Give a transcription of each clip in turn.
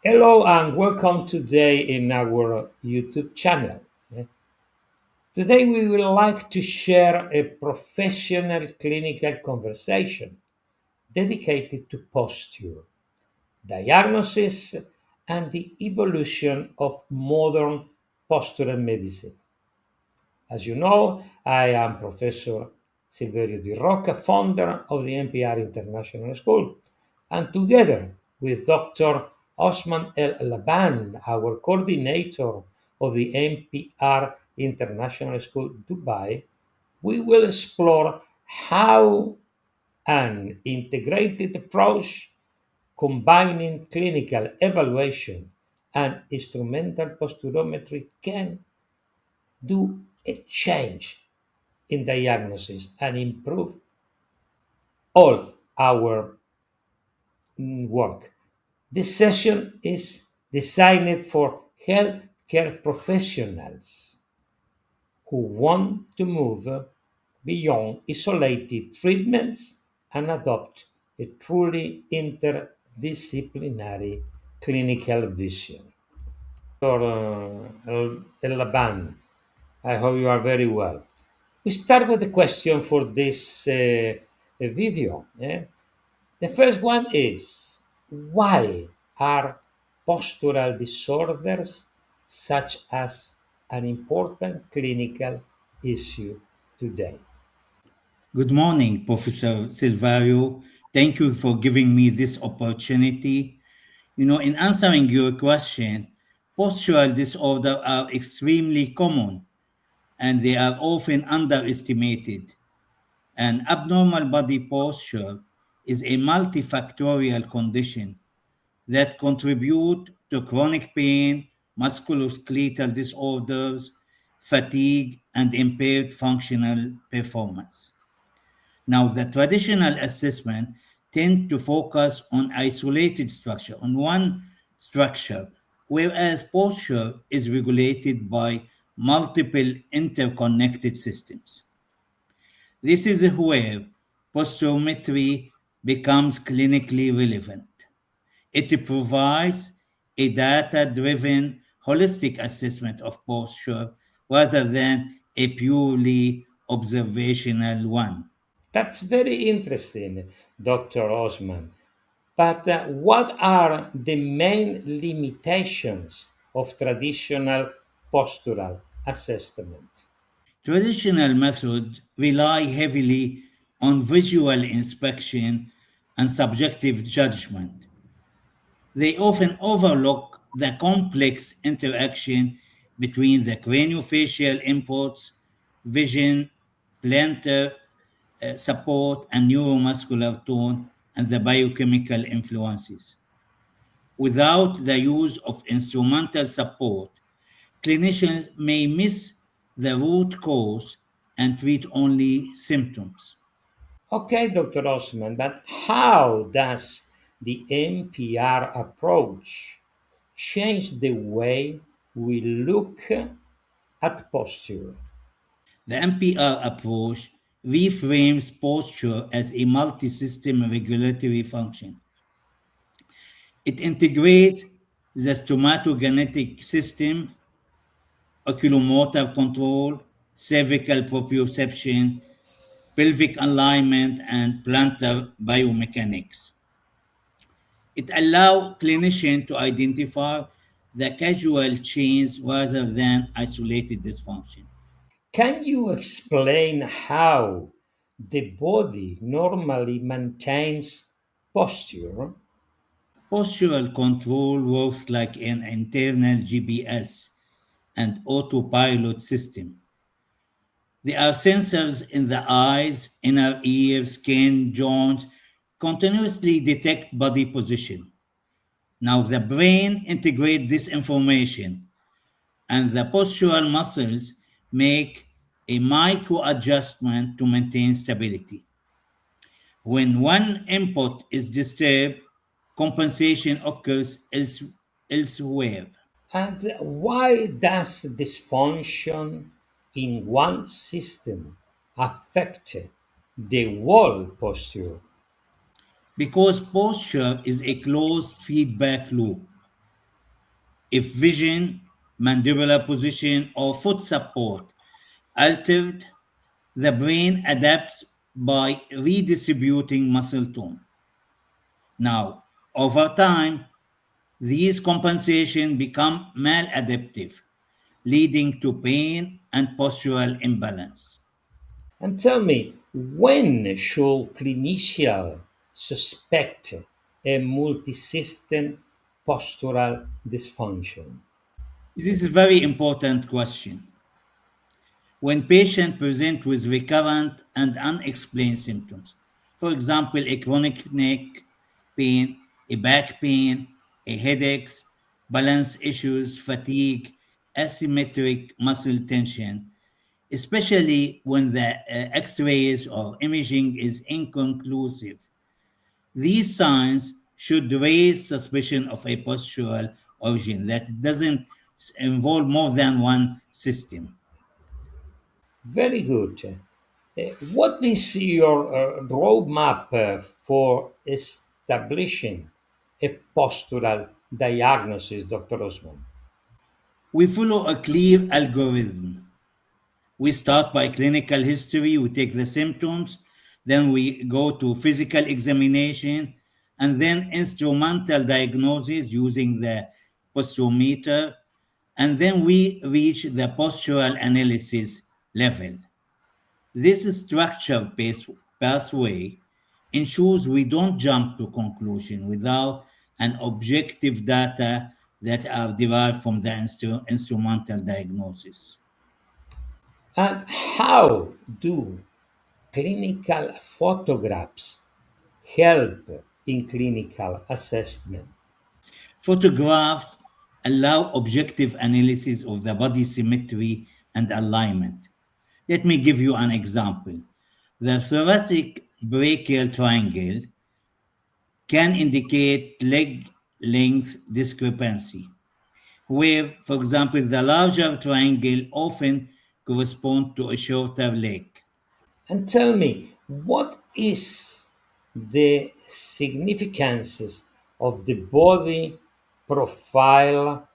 Hello and welcome today in our YouTube channel. Today we would like to share a professional clinical conversation dedicated to posture, diagnosis, and the evolution of modern postural medicine. As you know, I am Professor Silverio Di Rocca, founder of the MPR International School, and together with Dr. Osman El Labban, our coordinator of the MPR International School Dubai, we will explore how an integrated approach combining clinical evaluation and instrumental posturometry can do a change in diagnosis and improve all our work. This session is designed for healthcare professionals who want to move beyond isolated treatments and adopt a truly interdisciplinary clinical vision. Dr. El Laban, I hope you are very well. We start with the question for this video. The first one is why are postural disorders such as an important clinical issue today? Good morning, Professor Silvario. Thank you for giving me this opportunity. In answering your question, postural disorders are extremely common and they are often underestimated. An abnormal body posture is a multifactorial condition that contribute to chronic pain, musculoskeletal disorders, fatigue, and impaired functional performance. Now, the traditional assessment tend to focus on isolated structure, on one structure, whereas posture is regulated by multiple interconnected systems. This is where posturometry becomes clinically relevant. It provides a data driven, holistic assessment of posture rather than a purely observational one. That's very interesting, Dr. Osman. But what are the main limitations of traditional postural assessment? Traditional methods rely heavily on visual inspection and subjective judgment. They often overlook the complex interaction between the craniofacial inputs, vision, plantar support, and neuromuscular tone, and the biochemical influences. Without the use of instrumental support, clinicians may miss the root cause and treat only symptoms. Okay, Dr. Osman, but how does the NPR approach change the way we look at posture? The MPR approach reframes posture as a multi system regulatory function. It integrates the stomatogenetic system, oculomotor control, cervical proprioception, pelvic alignment, and plantar biomechanics. It allows clinicians to identify the causal chains rather than isolated dysfunction. Can you explain how the body normally maintains posture? Postural control works like an internal GPS and autopilot system. There are sensors in the eyes, inner ear, skin, joints, continuously detect body position. Now the brain integrates this information and the postural muscles make a micro adjustment to maintain stability. When one input is disturbed, compensation occurs elsewhere. And why does dysfunction in one system affect the whole posture? Because posture is a closed feedback loop. If vision, mandibular position, or foot support altered, the brain adapts by redistributing muscle tone. Now, over time, these compensation become maladaptive, leading to pain and postural imbalance. And tell me, when should clinicians suspect a multisystem postural dysfunction? This is a very important question. When patients present with recurrent and unexplained symptoms, for example, a chronic neck pain, a back pain, a headaches, balance issues, fatigue, asymmetric muscle tension, especially when the x-rays or imaging is inconclusive. These signs should raise suspicion of a postural origin that doesn't involve more than one system. Very good. What is your roadmap for establishing a postural diagnosis, Dr. Osman? We follow a clear algorithm. We start by clinical history, we take the symptoms, then we go to physical examination, and then instrumental diagnosis using the posturometer, and then we reach the postural analysis level. This structured pathway ensures we don't jump to conclusion without an objective data that are derived from the instrumental diagnosis. And how do clinical photographs help in clinical assessment? Photographs allow objective analysis of the body symmetry and alignment. Let me give you an example. The thoracic brachial triangle can indicate leg length discrepancy, where, for example, the larger triangle often corresponds to a shorter leg. And tell me, what is the significance of the body profile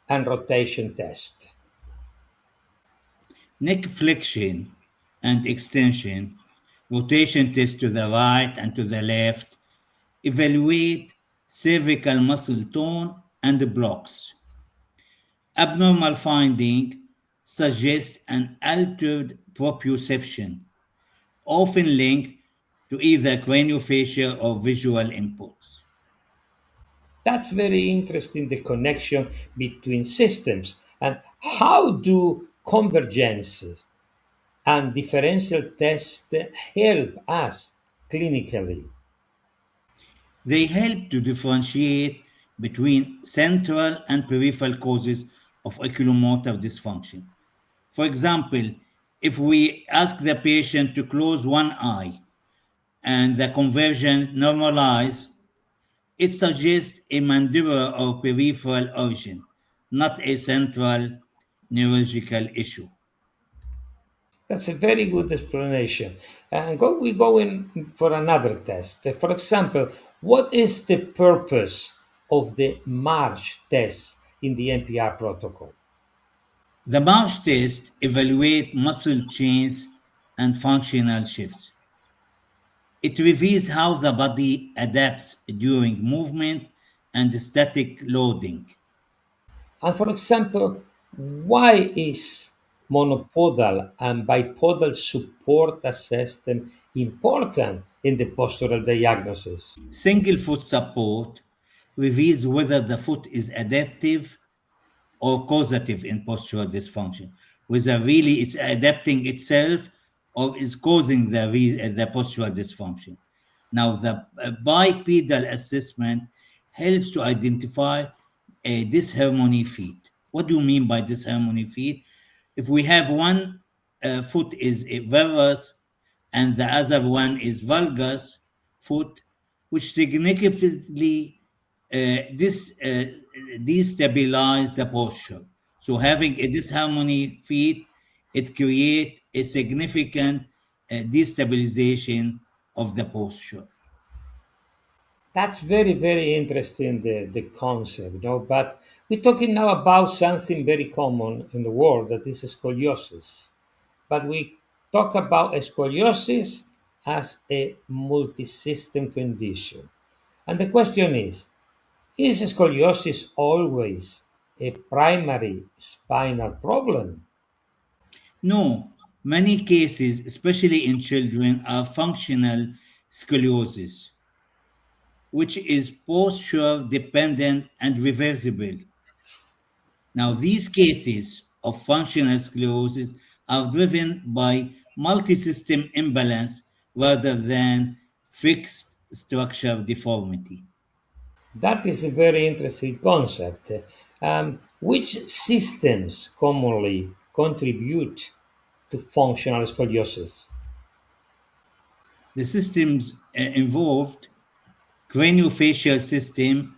and rotation test? Neck flexion and extension, rotation test to the right and to the left, evaluate cervical muscle tone and blocks. Abnormal finding suggests an altered proprioception, often linked to either craniofacial or visual inputs. That's very interesting, the connection between systems. And how do convergences and differential tests help us clinically? They help to differentiate between central and peripheral causes of oculomotor dysfunction. For example, if we ask the patient to close one eye and the conversion normalize, it suggests a mandibular or peripheral origin, not a central neurological issue. That's a very good explanation. And we go in for another test. For example, what is the purpose of the March test in the MPR protocol? The Marsh test evaluates muscle change and functional shifts. It reveals how the body adapts during movement and static loading. And for example, why is monopodal and bipodal support system important in the postural diagnosis? Single foot support reveals whether the foot is adaptive or causative in postural dysfunction, whether really it's adapting itself or is causing the postural dysfunction. Now, the bipedal assessment helps to identify a disharmony feet. What do you mean by disharmony feet? If we have one foot is a varus and the other one is valgus foot, which significantly destabilize the posture. So having a disharmony feet, it creates a significant destabilization of the posture. That's very, very interesting, the concept, But we're talking now about something very common in the world that is scoliosis. But we talk about scoliosis as a multi-system condition. And the question is scoliosis always a primary spinal problem? No, many cases, especially in children, are functional scoliosis, which is posture dependent and reversible. Now, these cases of functional sclerosis are driven by multi-system imbalance rather than fixed structure deformity. That is a very interesting concept. Which systems commonly contribute to functional scoliosis? The systems involved craniofacial system,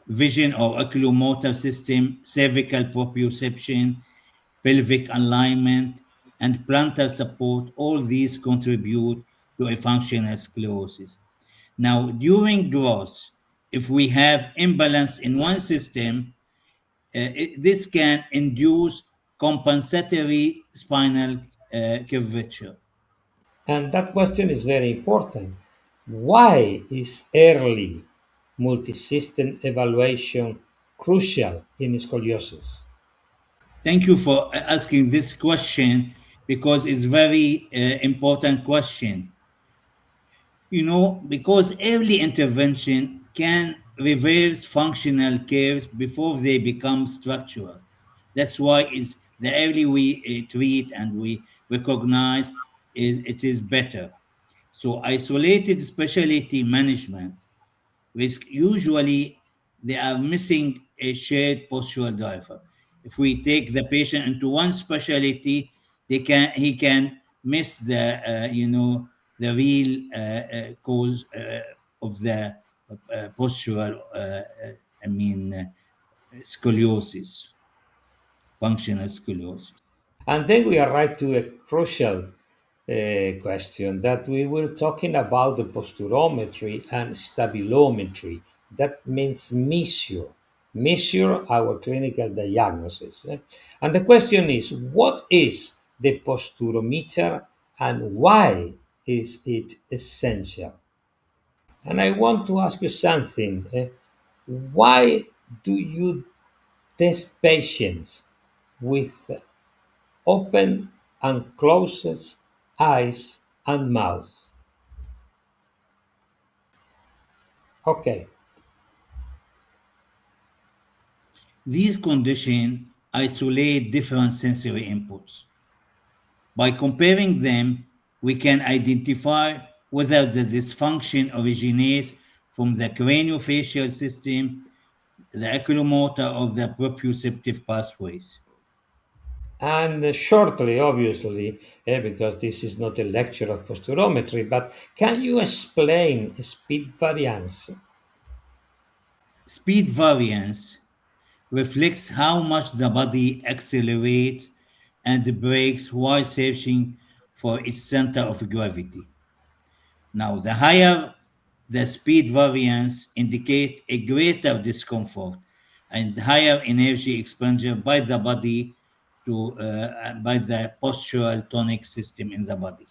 vision or oculomotor system, cervical proprioception, pelvic alignment, and plantar support, all these contribute to a functional sclerosis. Now, during growth, if we have imbalance in one system, this can induce compensatory spinal curvature. And that question is very important. Why is early multi-system evaluation crucial in scoliosis? Thank you for asking this question because it's very important question. Because early intervention can reverse functional curves before they become structural. That's why is the early we treat and we recognize is it is better. So isolated specialty management risk usually they are missing a shared postural driver. If we take the patient into one specialty, he can miss the real cause of the postural scoliosis, functional scoliosis. And then we arrive to a crucial question that we were talking about the posturometry and stabilometry. That means measure our clinical diagnosis. And the question is, what is the posturometer and why is it essential? And I want to ask you something. Why do you test patients with open and closes eyes and mouth? Okay. These conditions isolate different sensory inputs. By comparing them, we can identify whether the dysfunction originates from the craniofacial system, the oculomotor, or the proprioceptive pathways. And shortly, obviously, because this is not a lecture of posturometry, but can you explain speed variance? Speed variance reflects how much the body accelerates and brakes while searching for its center of gravity. Now, the higher the speed variance indicate a greater discomfort and higher energy expenditure by the body by the postural tonic system in the body.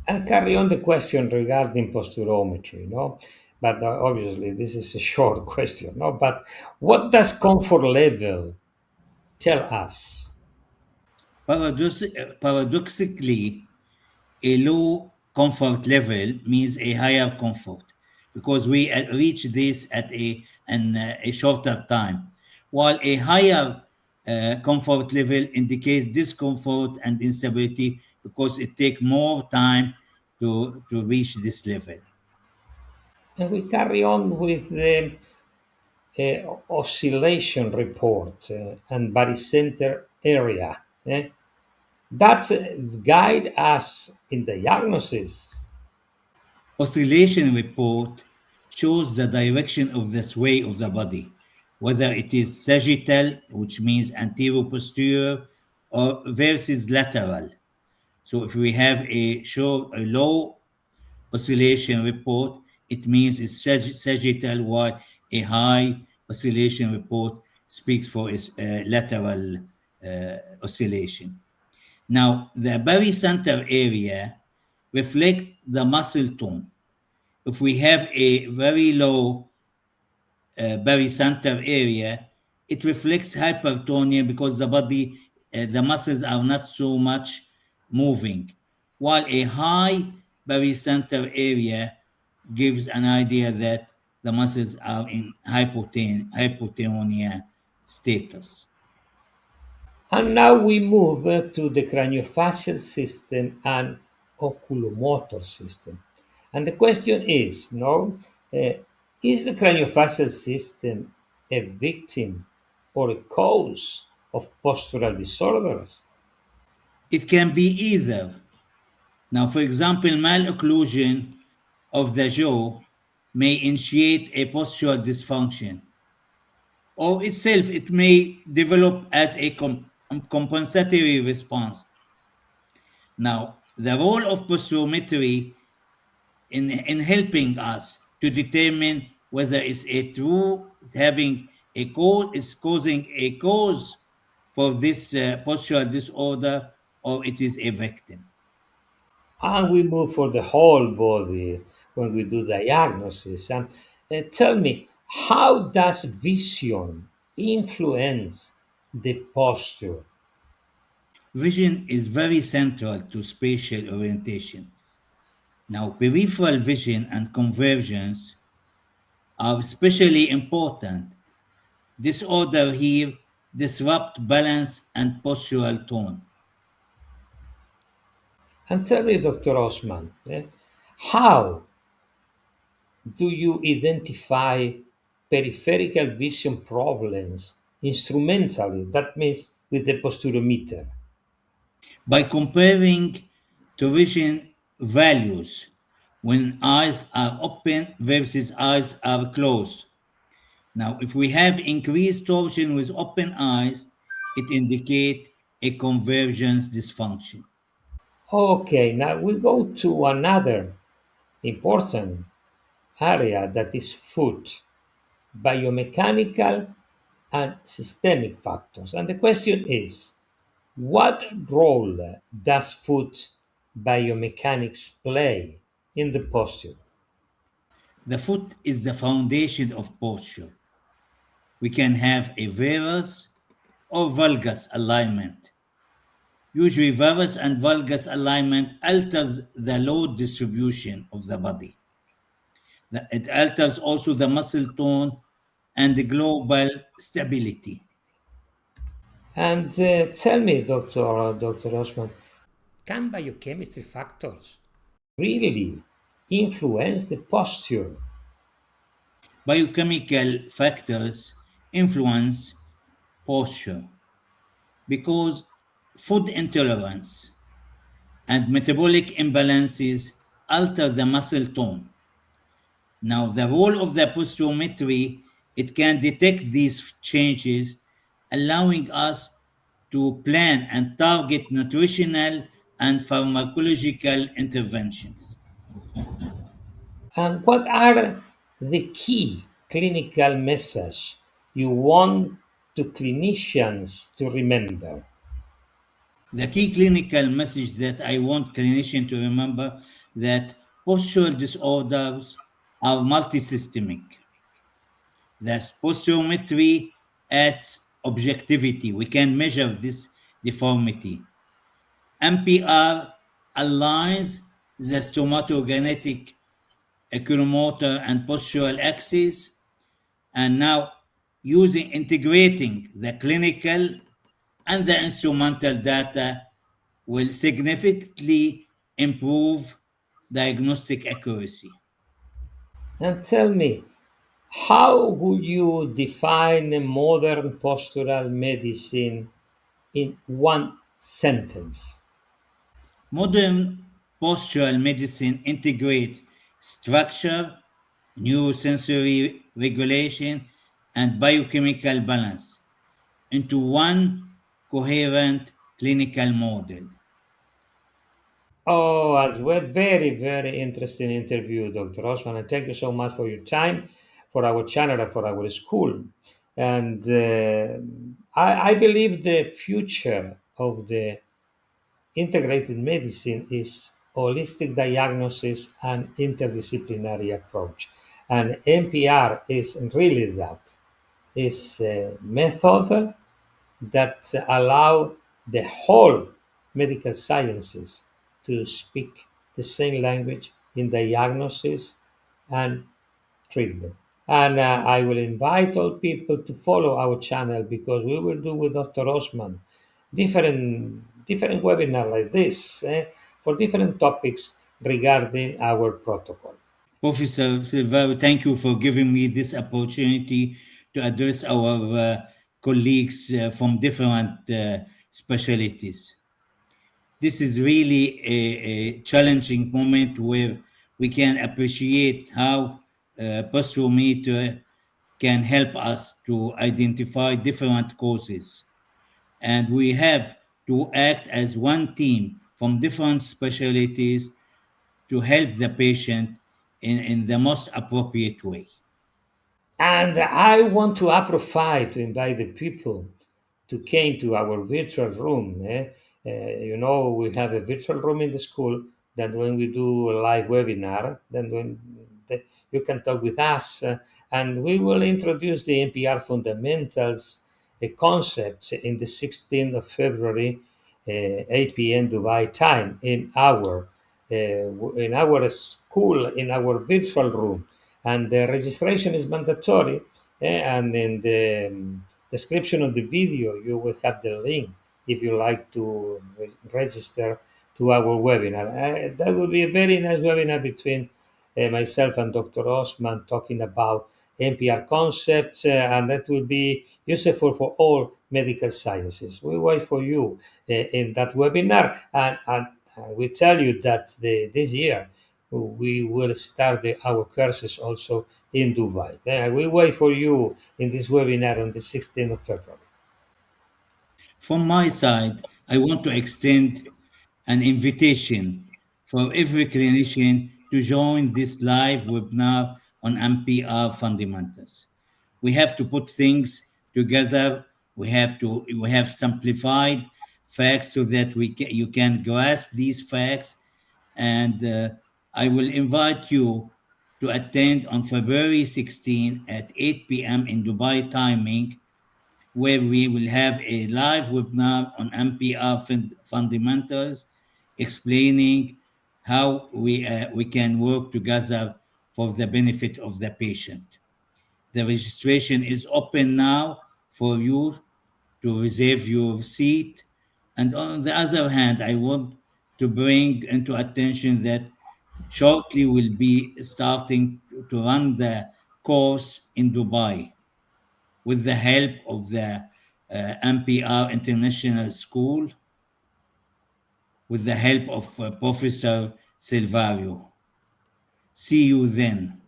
And carry on the question regarding posturometry, no? But obviously, this is a short question, no? But what does comfort level tell us? Paradoxically, a low comfort level means a higher comfort because we reach this at a shorter time, while a higher comfort level indicates discomfort and instability because it takes more time to reach this level. And we carry on with the oscillation report and barycenter area. That guide us in diagnosis. Oscillation report shows the direction of the sway of the body, whether it is sagittal, which means anterior posterior, or versus lateral. So if we have a low oscillation report, It means it's sagittal, while a high oscillation report speaks for its lateral oscillation. Now, the barycenter area reflects the muscle tone. If we have a very low barycenter area, it reflects hypertonia because the body, the muscles are not so much moving, while a high barycenter area gives an idea that the muscles are in hypotonia status. And now we move to the craniofacial system and oculomotor system. And the question is, no, uh, is the craniofacial system a victim or a cause of postural disorders? It can be either. Now, for example, malocclusion of the jaw may initiate a postural dysfunction, or itself it may develop as a compensatory response. Now, the role of posturometry in helping us to determine whether it's a true having a cause is causing a cause for this postural disorder, or it is a victim. And we move for the whole body when we do diagnosis. And tell me, how does vision influence the posture? Vision is very central to spatial orientation. Now, peripheral vision and convergence are especially important. Disorder here disrupt balance and postural tone. And tell me, Dr. Osman, how do you identify peripheral vision problems instrumentally? That means with the posturometer. By comparing to vision values when eyes are open versus eyes are closed. Now, if we have increased torsion with open eyes, it indicates a convergence dysfunction. Okay, now we go to another important area that is foot, biomechanical and systemic factors. And the question is, what role does foot biomechanics play in the posture? The foot is the foundation of posture. We can have a varus or valgus alignment. Usually, varus and valgus alignment alters the load distribution of the body. It alters also the muscle tone and the global stability. And tell me, Dr. Osman, can biochemistry factors really influence the posture? Biochemical factors influence posture because food intolerance and metabolic imbalances alter the muscle tone. Now, the role of the posturometry, it can detect these changes, allowing us to plan and target nutritional and pharmacological interventions. And what are the key clinical message you want to clinicians to remember? The key clinical message that I want clinicians to remember that postural disorders are multisystemic. That's posturometry adds objectivity. We can measure this deformity. MPR aligns the stomatogenetic oculomotor and postural axis, and now using integrating the clinical and the instrumental data will significantly improve diagnostic accuracy. And tell me, how would you define modern postural medicine in one sentence? Modern postural medicine integrates structure, neurosensory regulation, and biochemical balance into one coherent clinical model. Oh, as well, very, very interesting interview, Dr. Osman, and thank you so much for your time, for our channel, and for our school. And I believe the future of the integrated medicine is holistic diagnosis and interdisciplinary approach. And MPR is really that. Is a method that allow the whole medical sciences to speak the same language in diagnosis and treatment. And I will invite all people to follow our channel because we will do with Dr. Osman different webinar like this for different topics regarding our protocol. Professor Silva, thank you for giving me this opportunity to address our colleagues from different specialties. This is really a challenging moment where we can appreciate how posturometry can help us to identify different causes. And we have to act as one team from different specialties to help the patient in the most appropriate way. And I want to approve to invite the people to came to our virtual room. We have a virtual room in the school. That when we do a live webinar, then you can talk with us, and we will introduce the NPR fundamentals, concepts in the 16th of February, 8 p.m. Dubai time in our school in our virtual room, and the registration is mandatory. And in the description of the video, you will have the link if you like to register to our webinar. That will be a very nice webinar between myself and Dr. Osman talking about NPR concepts, and that will be useful for all medical sciences. We wait for you in that webinar, and we tell you that this year we will start our courses also in Dubai. We wait for you in this webinar on the 16th of February. From my side, I want to extend an invitation for every clinician to join this live webinar on MPR fundamentals. We have to put things together. We have simplified facts so that you can grasp these facts. And I will invite you to attend on February 16 at 8 p.m. in Dubai timing, where we will have a live webinar on MPR fundamentals, explaining how we can work together for the benefit of the patient. The registration is open now for you to reserve your seat. And on the other hand, I want to bring into attention that shortly we'll be starting to run the course in Dubai with the help of the MPR International School, with the help of Professor Silvario. See you then.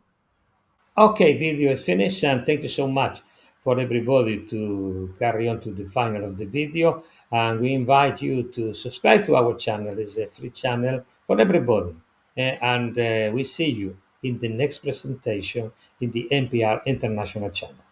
Okay, video is finished, and thank you so much for everybody to carry on to the final of the video. And we invite you to subscribe to our channel. It's a free channel for everybody. And we see you in the next presentation in the NPR International channel.